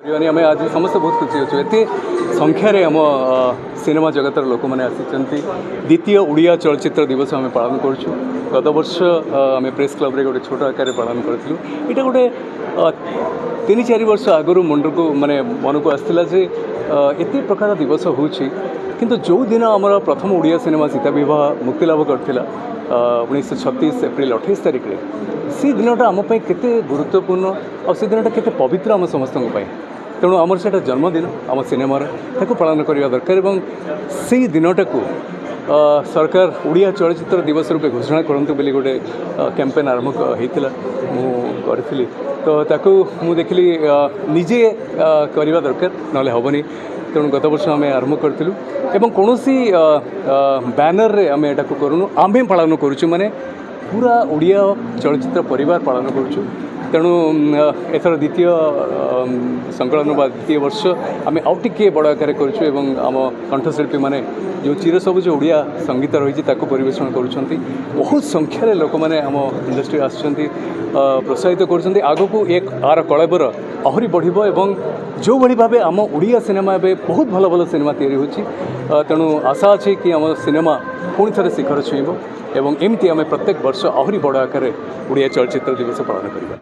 आम आज समस्त बहुत खुशी अच्छे एत संख्यार आम सिनेमा जगतर लोक मैंने आसी द्वितीय ओडिया चलचित्र दिवस आम पालन करुँ। गत वर्ष आम प्रेस क्लब रे गोटे छोट आकार पालन करूँ। यहाँ गोटे 3-4 वर्ष आगु मुंड को माने मन को आसाला जे एत प्रकार दिवस हो किंतु जो दिन आमर प्रथम ओडिया सिनेमा सीता विवाह मुक्तिलाभ करथिला 1936 एप्रिल 28 तारिख में से दिनटा आम केते गुरुत्वपूर्ण और से दिनटा केते पवित्र आम समस्त तेणु आमर से जन्मदिन आम सिनेमार ताको पालन करने दरकार और से दिनटा को सरकार ओडिया चलचित्र दिवस रूपे घोषणा करंतु बोली गोटे कैंपेन आरंभ होता करी तो ताको मु देखली निजे करवा दरकार ना हेनी तेणु गत वर्ष आम आरंभ करूँ एवं कौन बैनर रे आम एटा करूँ आम पालन करुँ माने पूरा ओडिया चलचित्र परिवार पालन करुँ। तेणु एथर द्वितीय संकलन बा द्वितीय वर्ष आम आउ टिके बड़ आकार करूँ आम कंठशिल्पी माने जो चिर सब जो ओडिया संगीत रही परिवेषण करुँच बहुत संख्यार लोक मैंने आम इंडस्ट्री आसुँच प्रोत्साहित कर आग को एक आर कलेबर आहरी बढ़ एवं जो भली भाव आम ओडिया सिनेमा एवं बहुत भल भल सिनेमा तैयारी होची। तेणु आशा अच्छी कि आम सिनेमा पुणी थे शिखर छुईब एवं एमती आम प्रत्येक वर्ष आहरी बड़ आकार ओडिया चलचित्र दिवस पालन करिबा।